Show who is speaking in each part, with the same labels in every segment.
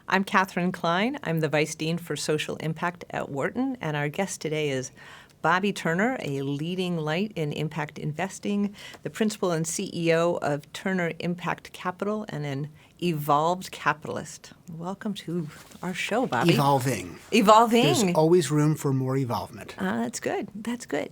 Speaker 1: I'm Catherine Klein. I'm the Vice Dean for Social Impact at Wharton, and our guest today is Bobby Turner, a leading light in impact investing, the principal and CEO of Turner Impact Capital, and an evolved capitalist. Welcome to our show, Bobby.
Speaker 2: Evolving.
Speaker 1: Evolving.
Speaker 2: There's always room for more evolvement.
Speaker 1: That's good. That's good.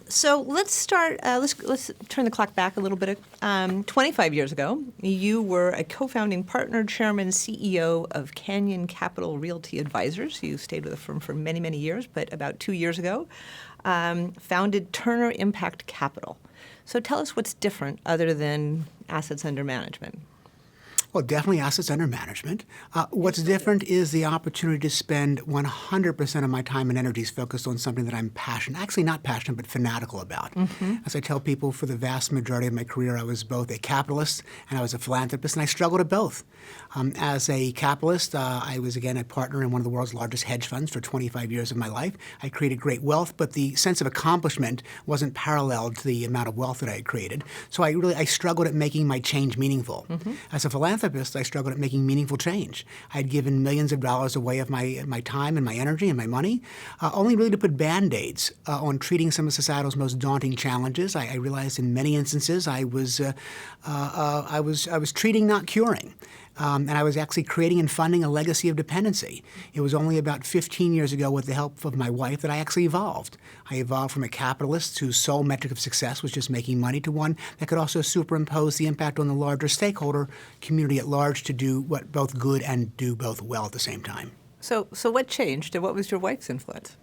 Speaker 1: So let's start. Let's turn the clock back a little bit. 25 years ago, you were a co-founding partner, chairman, CEO of Canyon Capital Realty Advisors. You stayed with the firm for many, many years, but about 2 years ago, founded Turner Impact Capital. So tell us what's different other than assets under management.
Speaker 2: Well, definitely assets under management. What's different is the opportunity to spend 100% of my time and energies focused on something that I'm actually not passionate, but fanatical about. As I tell people, for the vast majority of my career, I was both a capitalist and I was a philanthropist, and I struggled at both. As a capitalist, I was, again, a partner in one of the world's largest hedge funds for 25 years of my life. I created great wealth, but the sense of accomplishment wasn't paralleled to the amount of wealth that I had created. So I struggled at making my change meaningful. As a philanthropist, I struggled at making meaningful change. I had given millions of dollars away of my time and my energy and my money, only really to put Band-Aids on treating some of societal's most daunting challenges. I realized in many instances I was treating, not curing. And I was actually creating and funding a legacy of dependency. It was only about 15 years ago, with the help of my wife, that I actually evolved. I evolved from a capitalist whose sole metric of success was just making money to one that could also superimpose the impact on the larger stakeholder community at large to do what both good and do both well at the same time.
Speaker 1: So what changed, and what was your wife's influence?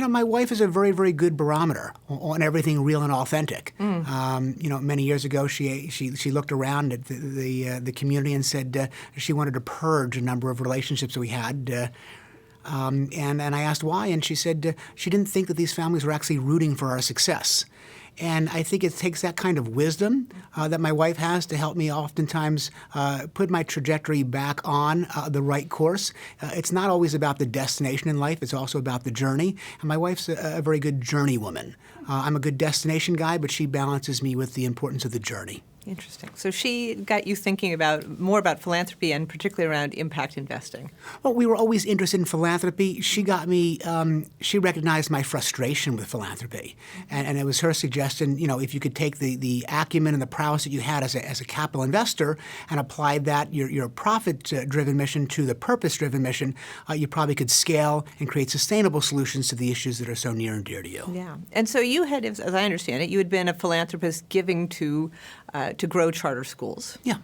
Speaker 2: My wife is a very, very good barometer on everything real and authentic. Many years ago, she looked around at the community and said she wanted to purge a number of relationships that we had. And I asked why, and she said she didn't think that these families were actually rooting for our success. And I think it takes that kind of wisdom that my wife has to help me oftentimes put my trajectory back on the right course. It's not always about the destination in life. It's also about the journey. And my wife's a very good journey woman. I'm a good destination guy, but she balances me with the importance of the journey.
Speaker 1: Interesting. So she got you thinking more about philanthropy and particularly around impact investing.
Speaker 2: Well, we were always interested in philanthropy. She got me, she recognized my frustration with philanthropy. And it was her suggestion, if you could take the acumen and the prowess that you had as a capital investor and apply that, your profit-driven mission to the purpose-driven mission, you probably could scale and create sustainable solutions to the issues that are so near and dear to you.
Speaker 1: Yeah. And so you had, as I understand it, you had been a philanthropist giving to grow charter schools.
Speaker 2: Yeah.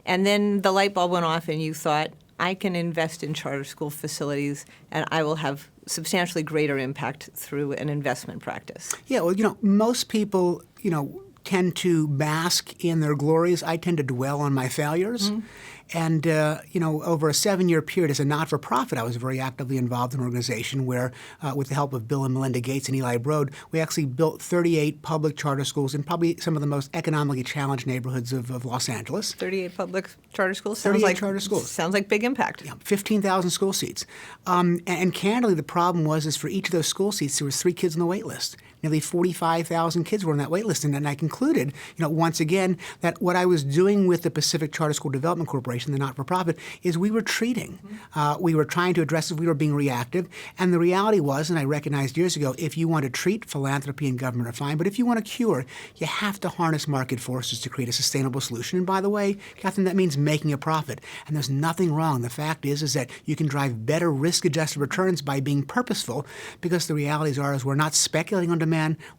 Speaker 1: And then the light bulb went off and you thought, I can invest in charter school facilities and I will have substantially greater impact through an investment practice.
Speaker 2: Yeah, well, most people, tend to bask in their glories. I tend to dwell on my failures. And, over a 7-year period as a not-for-profit, I was very actively involved in an organization where, with the help of Bill and Melinda Gates and Eli Broad, we actually built 38 public charter schools in probably some of the most economically challenged neighborhoods of Los Angeles.
Speaker 1: 38 public charter schools?
Speaker 2: 38 charter schools.
Speaker 1: Sounds like big impact.
Speaker 2: Yeah, 15,000 school seats. And candidly, the problem was for each of those school seats, there was 3 kids on the wait list. Nearly 45,000 kids were on that wait list. And then I concluded, once again, that what I was doing with the Pacific Charter School Development Corporation, the not-for-profit, is we were treating. We were trying to address it. We were being reactive. And the reality was, and I recognized years ago, if you want to treat, philanthropy and government are fine. But if you want to cure, you have to harness market forces to create a sustainable solution. And by the way, Catherine, that means making a profit. And there's nothing wrong. The fact is that you can drive better risk-adjusted returns by being purposeful, because the realities are we're not speculating on demand.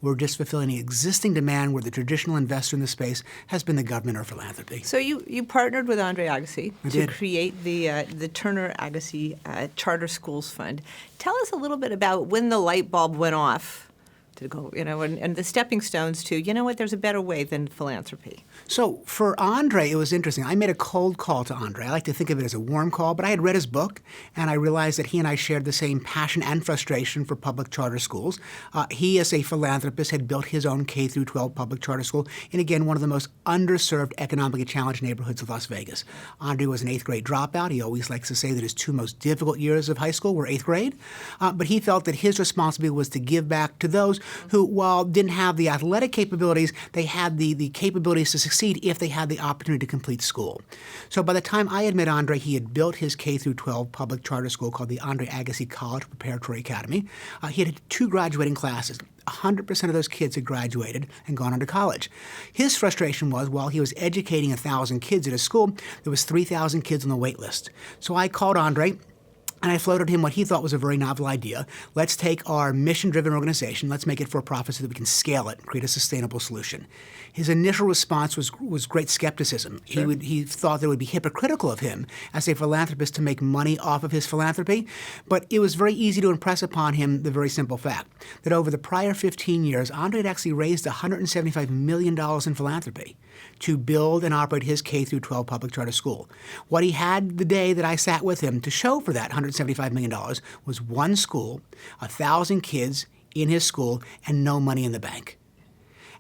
Speaker 2: We're just fulfilling the existing demand where the traditional investor in the space has been the government or philanthropy.
Speaker 1: So you partnered with Andre Agassi to create the Turner Agassi Charter Schools Fund. Tell us a little bit about when the light bulb went off to go, and the stepping stones to, there's a better way than philanthropy.
Speaker 2: So for Andre, it was interesting. I made a cold call to Andre. I like to think of it as a warm call, but I had read his book, and I realized that he and I shared the same passion and frustration for public charter schools. He, as a philanthropist, had built his own K-12 public charter school in, again, one of the most underserved, economically challenged neighborhoods of Las Vegas. Andre was an 8th grade dropout. He always likes to say that his 2 most difficult years of high school were 8th grade. But he felt that his responsibility was to give back to those who, while didn't have the athletic capabilities, they had the capabilities to succeed if they had the opportunity to complete school. So by the time I had met Andre, he had built his K-12 public charter school called the Andre Agassi College Preparatory Academy. He had 2 graduating classes. 100% of those kids had graduated and gone on to college. His frustration was, while he was educating 1,000 kids at his school, there was 3,000 kids on the wait list. So I called Andre, and I floated him what he thought was a very novel idea. Let's take our mission-driven organization, let's make it for-profit so that we can scale it and create a sustainable solution. His initial response was great skepticism. Sure. He thought that it would be hypocritical of him as a philanthropist to make money off of his philanthropy, but it was very easy to impress upon him the very simple fact that over the prior 15 years, Andre had actually raised $175 million in philanthropy to build and operate his K-12 public charter school. What he had the day that I sat with him to show for that $175 million was 1 school, 1,000 kids in his school, and no money in the bank.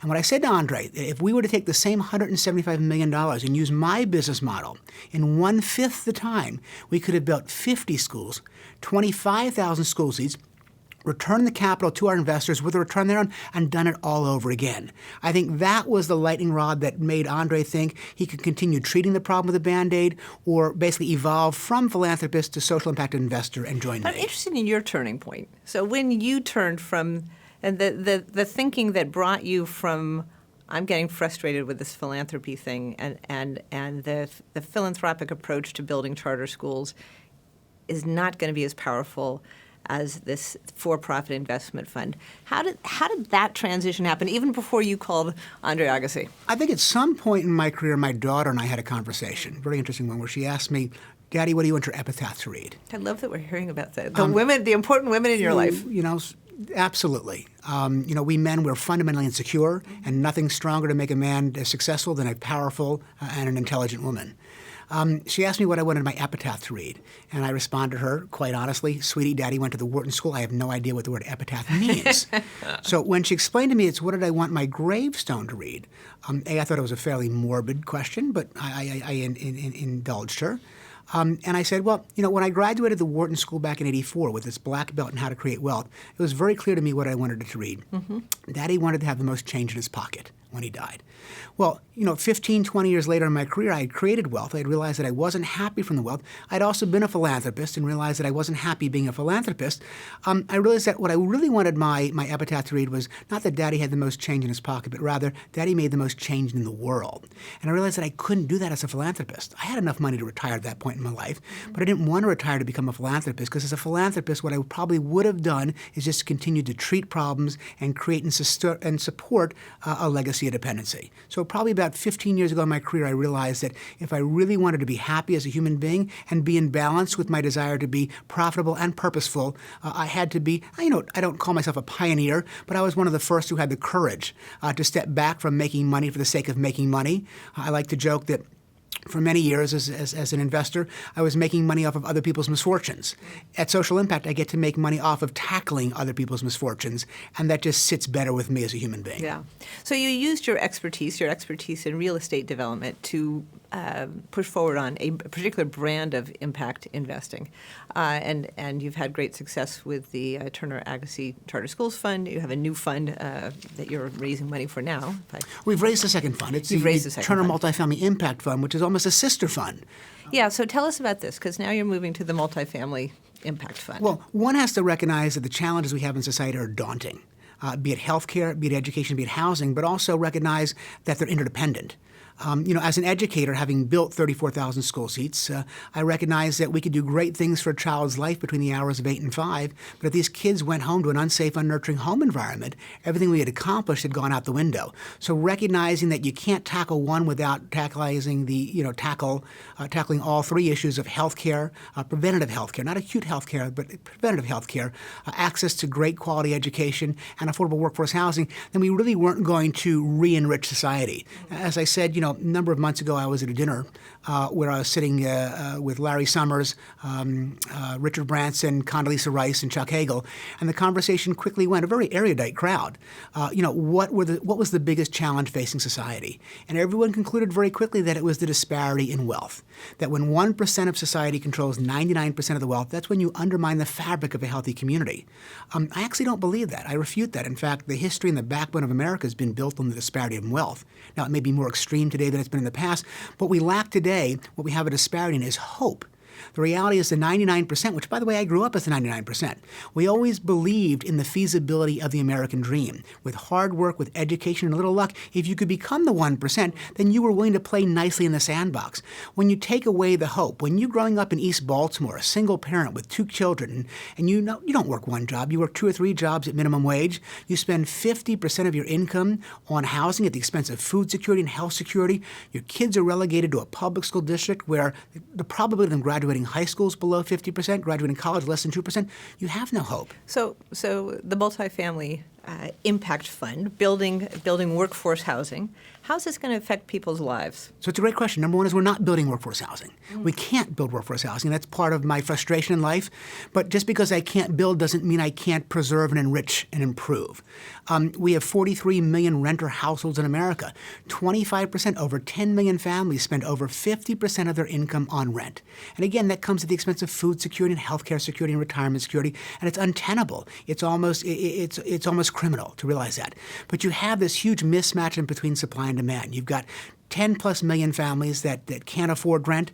Speaker 2: And what I said to Andre, if we were to take the same $175 million and use my business model, in 1/5 the time, we could have built 50 schools, 25,000 school seats, return the capital to our investors with a return there and done it all over again. I think that was the lightning rod that made Andre think he could continue treating the problem with a Band-Aid or basically evolve from philanthropist to social impact investor and join me.
Speaker 1: I'm interested in your turning point. So when you turned from and the thinking that brought you from I'm getting frustrated with this philanthropy thing and the philanthropic approach to building charter schools is not going to be as powerful as this for-profit investment fund. How did that transition happen, even before you called Andre Agassi?
Speaker 2: I think at some point in my career, my daughter and I had a conversation, very interesting one, where she asked me, Daddy, what do you want your epitaph to read?
Speaker 1: I love that we're hearing about that. The important women in your life.
Speaker 2: You know, absolutely. We men, we're fundamentally insecure, and nothing stronger to make a man successful than a powerful and an intelligent woman. She asked me what I wanted my epitaph to read, and I responded to her, quite honestly, sweetie, Daddy went to the Wharton School. I have no idea what the word epitaph means. So when she explained to me it's what did I want my gravestone to read, I thought it was a fairly morbid question, but I indulged her. And I said, well, when I graduated the Wharton School back in '84 with this black belt in how to create wealth, it was very clear to me what I wanted it to read. Mm-hmm. Daddy wanted to have the most change in his pocket when he died. Well, 15, 20 years later in my career, I had created wealth. I had realized that I wasn't happy from the wealth. I'd also been a philanthropist and realized that I wasn't happy being a philanthropist. I realized that what I really wanted my epitaph to read was not that Daddy had the most change in his pocket, but rather Daddy made the most change in the world. And I realized that I couldn't do that as a philanthropist. I had enough money to retire at that point in my life, but I didn't want to retire to become a philanthropist because as a philanthropist, what I probably would have done is just continue to treat problems and create and support a legacy of dependency. So probably about 15 years ago in my career, I realized that if I really wanted to be happy as a human being and be in balance with my desire to be profitable and purposeful, I had to be, I don't call myself a pioneer, but I was one of the first who had the courage to step back from making money for the sake of making money. I like to joke that for many years as an investor, I was making money off of other people's misfortunes. At Social Impact, I get to make money off of tackling other people's misfortunes, and that just sits better with me as a human being.
Speaker 1: Yeah. So you used your expertise in real estate development to push forward on a particular brand of impact investing. And you've had great success with the Turner Agassi Charter Schools Fund. You have a new fund that you're raising money for now.
Speaker 2: We've raised the second fund. It's the Turner Multifamily Impact Fund, which is almost a sister fund.
Speaker 1: Yeah, so tell us about this, because now you're moving to the Multifamily Impact Fund.
Speaker 2: Well, one has to recognize that the challenges we have in society are daunting, be it healthcare, be it education, be it housing, but also recognize that they're interdependent. As an educator, having built 34,000 school seats, I recognize that we could do great things for a child's life between the hours of 8 and 5, but if these kids went home to an unsafe, unnurturing home environment, everything we had accomplished had gone out the window. So recognizing that you can't tackle one without tackling all 3 issues of healthcare, preventative healthcare, not acute healthcare, but preventative healthcare, access to great quality education, and affordable workforce housing, then we really weren't going to re-enrich society. As I said, a number of months ago, I was at a dinner where I was sitting with Larry Summers, Richard Branson, Condoleezza Rice, and Chuck Hagel, and the conversation quickly went, a very erudite crowd. What was the biggest challenge facing society? And everyone concluded very quickly that it was the disparity in wealth. That when 1% of society controls 99% of the wealth, that's when you undermine the fabric of a healthy community. I actually don't believe that. I refute that. In fact, the history and the backbone of America has been built on the disparity in wealth. Now, it may be more extreme today than it's been in the past, but what we lack today, what we have a disparity in, is hope. The reality is the 99%, which, by the way, I grew up as the 99%. We always believed in the feasibility of the American dream. With hard work, with education, and a little luck, if you could become the 1%, then you were willing to play nicely in the sandbox. When you take away the hope, when you're growing up in East Baltimore, a single parent with 2 children, and you don't work one job, you work 2 or 3 jobs at minimum wage, you spend 50% of your income on housing at the expense of food security and health security, your kids are relegated to a public school district where the probability of them graduating high school is below 50%, graduating college less than 2%, you have no hope.
Speaker 1: So the multifamily impact fund, building workforce housing, how's this going to affect people's lives?
Speaker 2: So it's a great question. Number one is we're not building workforce housing. We can't build workforce housing. That's part of my frustration in life. But just because I can't build doesn't mean I can't preserve and enrich and improve. We have 43 million renter households in America. 25%, over 10 million families spend over 50% of their income on rent. And again, that comes at the expense of food security and healthcare security and retirement security. And it's untenable. It's almost criminal to realize that. But you have this huge mismatch in between supply and demand. You've got 10 plus million families that can't afford rent.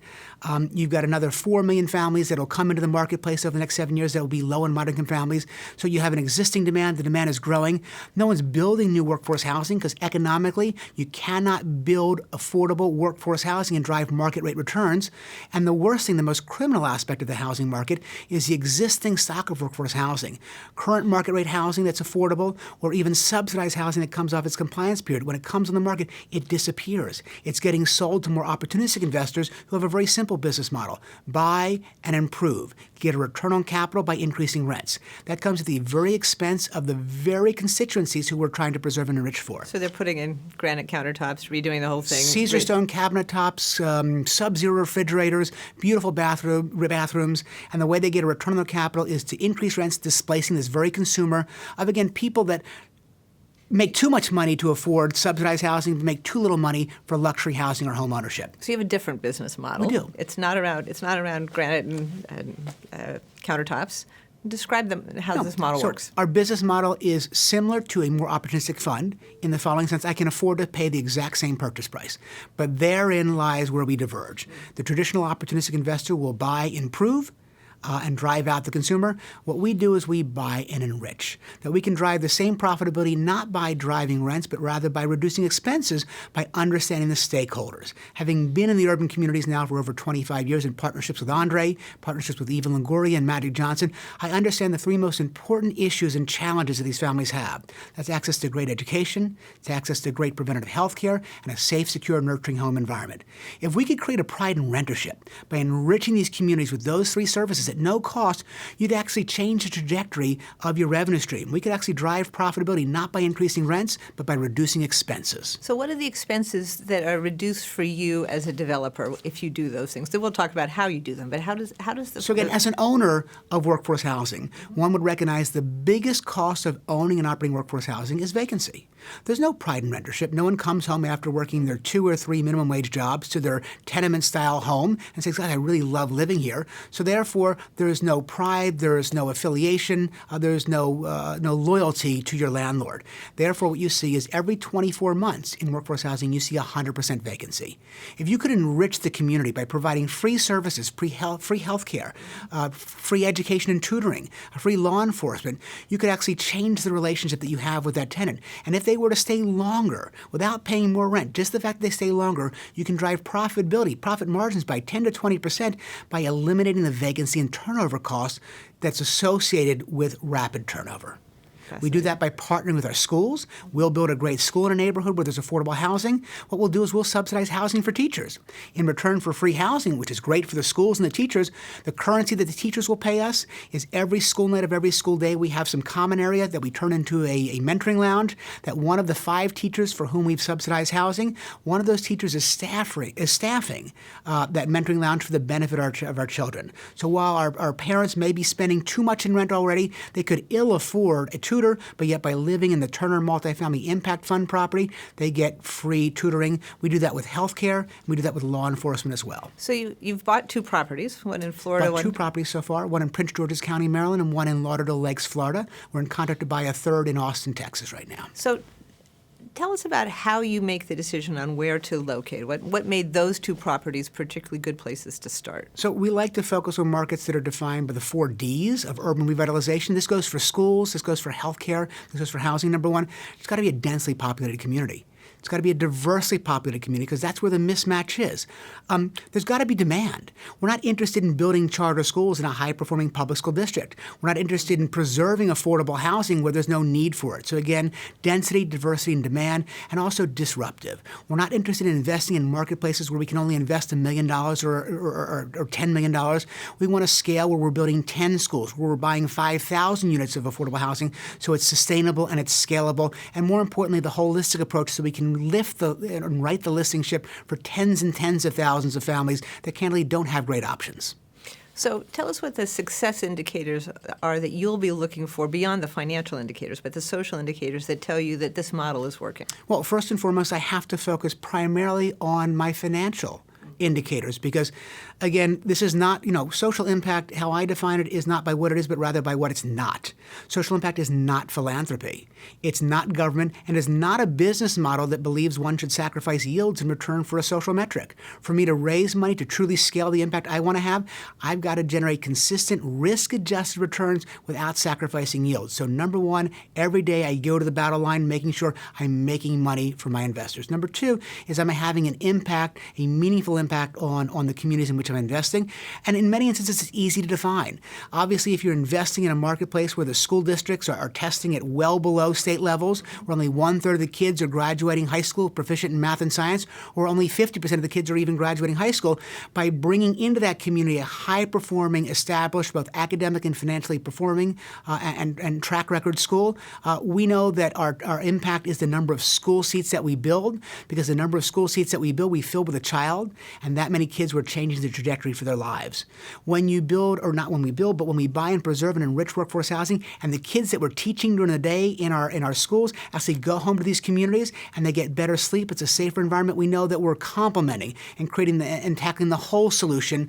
Speaker 2: You've got another 4 million families that will come into the marketplace over the next 7 years that will be low and moderate income families. So you have an existing demand. The demand is growing. No one's building new workforce housing because economically you cannot build affordable workforce housing and drive market rate returns. And the worst thing, the most criminal aspect of the housing market is the existing stock of workforce housing. Current market rate housing that's affordable or even subsidized housing that comes off its compliance period. When it comes on the market, it disappears. It's getting sold to more opportunistic investors who have a very simple business model. Buy and improve. Get a return on capital by increasing rents. That comes at the very expense of the very constituencies who we're trying to preserve and enrich for.
Speaker 1: So they're putting in granite countertops, redoing the whole thing.
Speaker 2: Caesar stone cabinet tops, sub-zero refrigerators, beautiful bathrooms, and the way they get a return on their capital is to increase rents, displacing this very consumer of, again, people that make too much money to afford subsidized housing, but make too little money for luxury housing or home ownership.
Speaker 1: So you have a different business model.
Speaker 2: We do.
Speaker 1: It's not around granite and countertops. Describe how this model works.
Speaker 2: Our business model is similar to a more opportunistic fund in the following sense. I can afford to pay the exact same purchase price, but therein lies where we diverge. The traditional opportunistic investor will buy, improve, and drive out the consumer. What we do is we buy and enrich. That we can drive the same profitability not by driving rents, but rather by reducing expenses by understanding the stakeholders. Having been in the urban communities now for over 25 years in partnerships with Andre, partnerships with Eva Longoria and Magic Johnson, I understand the 3 most important issues and challenges that these families have. That's access to great education, it's access to great preventative health care, and a safe, secure, nurturing home environment. If we could create a pride in rentership by enriching these communities with those 3 services at no cost, you'd actually change the trajectory of your revenue stream. We could actually drive profitability not by increasing rents, but by reducing expenses.
Speaker 1: So what are the expenses that are reduced for you as a developer if you do those things? Then we'll talk about how you do them, but how does the...
Speaker 2: So again, as an owner of workforce housing, one would recognize the biggest cost of owning and operating workforce housing is vacancy. There's no pride in rentership. No one comes home after working their 2 or 3 minimum wage jobs to their tenement-style home and says, God, I really love living here. So therefore, there is no pride, there is no affiliation, there is no loyalty to your landlord. Therefore, what you see is every 24 months in workforce housing, you see 100% vacancy. If you could enrich the community by providing free services, free health care, free education and tutoring, free law enforcement, you could actually change the relationship that you have with that tenant. And if they were to stay longer without paying more rent, just the fact that they stay longer, you can drive profit margins by 10 to 20% by eliminating the vacancy and turnover costs that's associated with rapid turnover. We do that by partnering with our schools. We'll build a great school in a neighborhood where there's affordable housing. What we'll do is we'll subsidize housing for teachers. In return for free housing, which is great for the schools and the teachers, the currency that the teachers will pay us is every school night of every school day, we have some common area that we turn into a mentoring lounge, that one of the 5 teachers for whom we've subsidized housing, one of those teachers is staffing that mentoring lounge for the benefit of our children. So while our parents may be spending too much in rent already, they could ill afford a tutor, but yet by living in the Turner Multifamily Impact Fund property, they get free tutoring. We do that with healthcare. We do that with law enforcement as well.
Speaker 1: So you've bought 2 properties, one in Florida,
Speaker 2: Bought 2 properties so far, one in Prince George's County, Maryland, and one in Lauderdale Lakes, Florida. We're in contract to buy a 3rd in Austin, Texas right now.
Speaker 1: So tell us about how you make the decision on where to locate. What made those 2 properties particularly good places to start?
Speaker 2: So we like to focus on markets that are defined by the 4 Ds of urban revitalization. This goes for schools, this goes for healthcare, this goes for housing. Number 1, it's got to be a densely populated community. It's got to be a diversely populated community because that's where the mismatch is. There's got to be demand. We're not interested in building charter schools in a high-performing public school district. We're not interested in preserving affordable housing where there's no need for it. So again, density, diversity, and demand, and also disruptive. We're not interested in investing in marketplaces where we can only invest $1 million or $10 million. We want to scale where we're building 10 schools, where we're buying 5,000 units of affordable housing so it's sustainable and it's scalable, and more importantly, the holistic approach so we can lift and right the listing ship for tens and tens of thousands of families that candidly don't have great options.
Speaker 1: So tell us what the success indicators are that you'll be looking for beyond the financial indicators, but the social indicators that tell you that this model is working.
Speaker 2: Well, first and foremost, I have to focus primarily on my financial indicators because, again, this is not, social impact, how I define it, is not by what it is, but rather by what it's not. Social impact is not philanthropy. It's not government, and it's not a business model that believes one should sacrifice yields in return for a social metric. For me to raise money to truly scale the impact I want to have, I've got to generate consistent risk-adjusted returns without sacrificing yields. So number 1, every day I go to the battle line making sure I'm making money for my investors. Number 2 is I'm having an impact, a meaningful impact on the communities in which I'm investing. And in many instances, it's easy to define. Obviously, if you're investing in a marketplace where the school districts are testing at well below state levels, where only 1/3 of the kids are graduating high school proficient in math and science, or only 50% of the kids are even graduating high school, by bringing into that community a high-performing, established, both academic and financially performing and track record school, we know that our impact is the number of school seats that we build, because the number of school seats that we build, we fill with a child, and that many kids were changing the trajectory for their lives. When you build, or not when we build, but when we buy and preserve and enrich workforce housing, and the kids that we're teaching during the day in our schools actually go home to these communities and they get better sleep, it's a safer environment, we know that we're complementing and creating and tackling the whole solution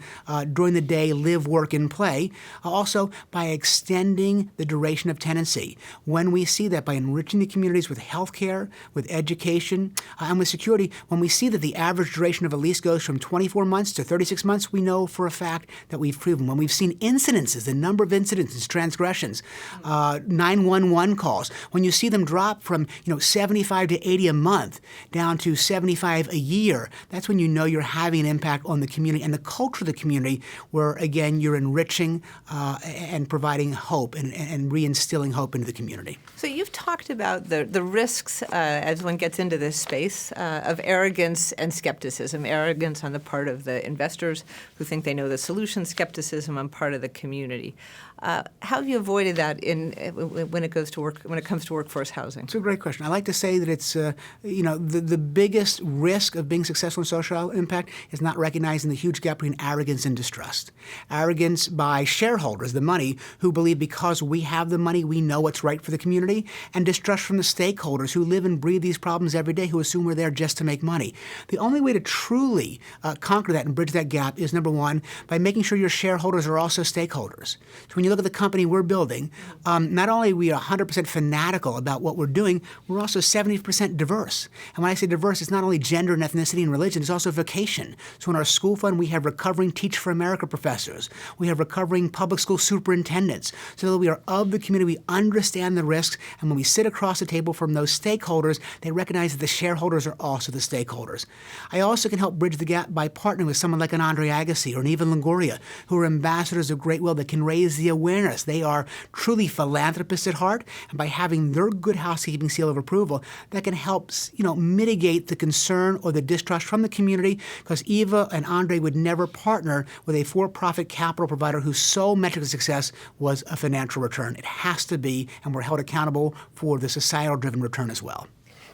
Speaker 2: during the day, live, work, and play. Also, by extending the duration of tenancy. When we see that by enriching the communities with health care, with education, and with security, when we see that the average duration of a lease goes from 24 months to 36 months, we know for a fact that we've proven. When we've seen incidences, the number of incidences, transgressions, 911 calls, when you see them drop from 75 to 80 a month down to 75 a year, that's when you know you're having an impact on the community and the culture of the community, where again you're enriching and providing hope and reinstilling hope into the community.
Speaker 1: So you've talked about the risks as one gets into this space of arrogance and skepticism. Arrogance on the part of the investors who think they know the solution, skepticism on part of the community. How have you avoided that when it comes to workforce housing?
Speaker 2: It's a great question. I like to say that it's the biggest risk of being successful in social impact is not recognizing the huge gap between arrogance and distrust. Arrogance by shareholders, the money, who believe because we have the money we know what's right for the community, and distrust from the stakeholders who live and breathe these problems every day, who assume we're there just to make money. The only way to truly conquer that and bridge that gap is, number 1, by making sure your shareholders are also stakeholders. So when you look at the company we're building, not only are we 100% fanatical about what we're doing, we're also 70% diverse. And when I say diverse, it's not only gender and ethnicity and religion, it's also vocation. So in our school fund, we have recovering Teach for America professors. We have recovering public school superintendents. So that we are of the community, we understand the risks, and when we sit across the table from those stakeholders, they recognize that the shareholders are also the stakeholders. I also can help bridge the gap that by partnering with someone like an Andre Agassi or an Eva Longoria, who are ambassadors of Great Will that can raise the awareness. They are truly philanthropists at heart, and by having their good housekeeping seal of approval, that can help mitigate the concern or the distrust from the community, because Eva and Andre would never partner with a for-profit capital provider whose sole metric of success was a financial return. It has to be, and we're held accountable for the societal-driven return as well.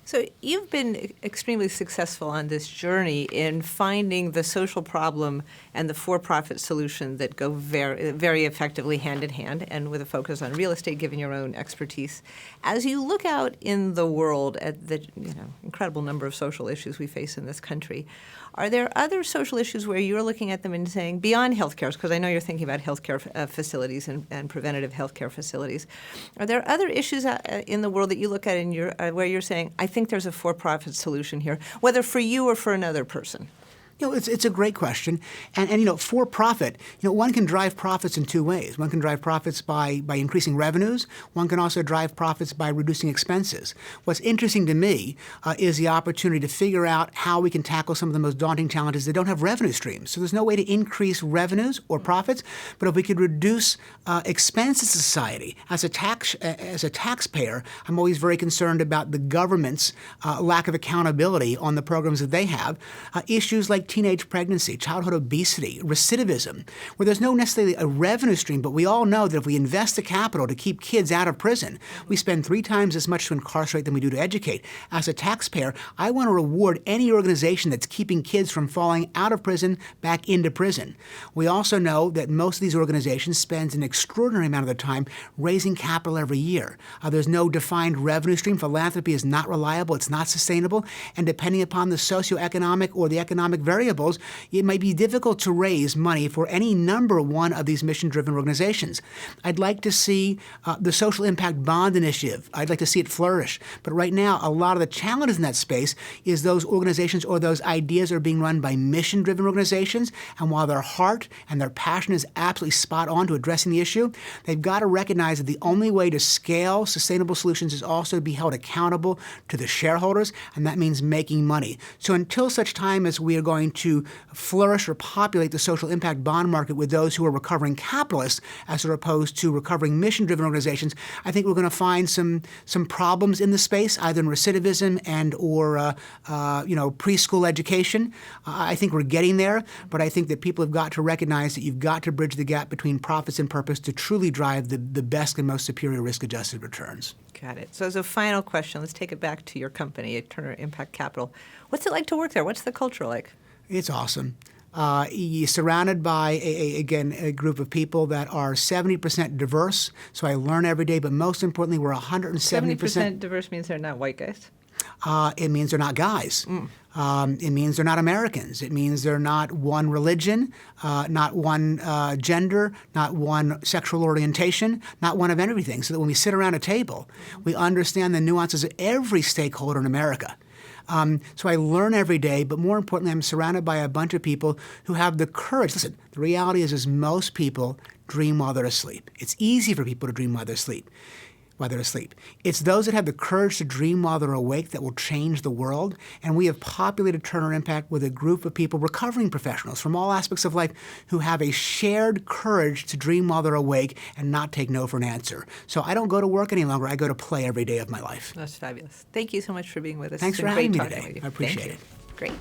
Speaker 1: So you've been extremely successful on this journey in finding the social problem and the for-profit solution that go very, very effectively hand in hand, and with a focus on real estate, given your own expertise. As you look out in the world at the incredible number of social issues we face in this country, are there other social issues where you're looking at them and saying, beyond healthcare, because I know you're thinking about healthcare facilities and preventative healthcare facilities, are there other issues in the world that you look at in where you're saying, I think there's a for-profit solution here, whether for you or for another person?
Speaker 2: It's a great question. And for profit, one can drive profits in two ways. One can drive profits by increasing revenues. One can also drive profits by reducing expenses. What's interesting to me is the opportunity to figure out how we can tackle some of the most daunting challenges that don't have revenue streams. So there's no way to increase revenues or profits, but if we could reduce expenses to society. As a taxpayer, I'm always very concerned about the government's lack of accountability on the programs that they have. Issues like teenage pregnancy, childhood obesity, recidivism, where there's no necessarily a revenue stream, but we all know that if we invest the capital to keep kids out of prison, we spend 3 times as much to incarcerate than we do to educate. As a taxpayer, I want to reward any organization that's keeping kids from falling out of prison back into prison. We also know that most of these organizations spend an extraordinary amount of their time raising capital every year. There's no defined revenue stream. Philanthropy is not reliable. It's not sustainable. And depending upon the socioeconomic or the economic variables, it might be difficult to raise money for any number one of these mission-driven organizations. I'd like to see the Social Impact Bond Initiative. I'd like to see it flourish. But right now, a lot of the challenges in that space is those organizations or those ideas are being run by mission-driven organizations, and while their heart and their passion is absolutely spot on to addressing the issue, they've got to recognize that the only way to scale sustainable solutions is also to be held accountable to the shareholders, and that means making money. So until such time as we are going to flourish or populate the social impact bond market with those who are recovering capitalists as opposed to recovering mission-driven organizations, I think we're going to find some problems in the space, either in recidivism and or preschool education. I think we're getting there, but I think that people have got to recognize that you've got to bridge the gap between profits and purpose to truly drive the best and most superior risk-adjusted returns.
Speaker 1: Got it. So as a final question, let's take it back to your company, Turner Impact Capital. What's it like to work there? What's the culture like?
Speaker 2: It's awesome. You're surrounded by, a group of people that are 70% diverse, so I learn every day, but most importantly, we're 170%.
Speaker 1: 70% diverse means they're not white guys?
Speaker 2: It means they're not guys. It means they're not Americans. It means they're not one religion, not one gender, not one sexual orientation, not one of everything, so that when we sit around a table, we understand the nuances of every stakeholder in America. So I learn every day, but more importantly, I'm surrounded by a bunch of people who have the courage. Listen, the reality is most people dream while they're asleep. It's easy for people to dream while they're asleep. It's those that have the courage to dream while they're awake that will change the world. And we have populated Turner Impact with a group of people, recovering professionals from all aspects of life, who have a shared courage to dream while they're awake and not take no for an answer. So I don't go to work any longer. I go to play every day of my life.
Speaker 1: That's fabulous. Thank you so much for being with us.
Speaker 2: Thanks for having me today. I appreciate it.
Speaker 1: Great.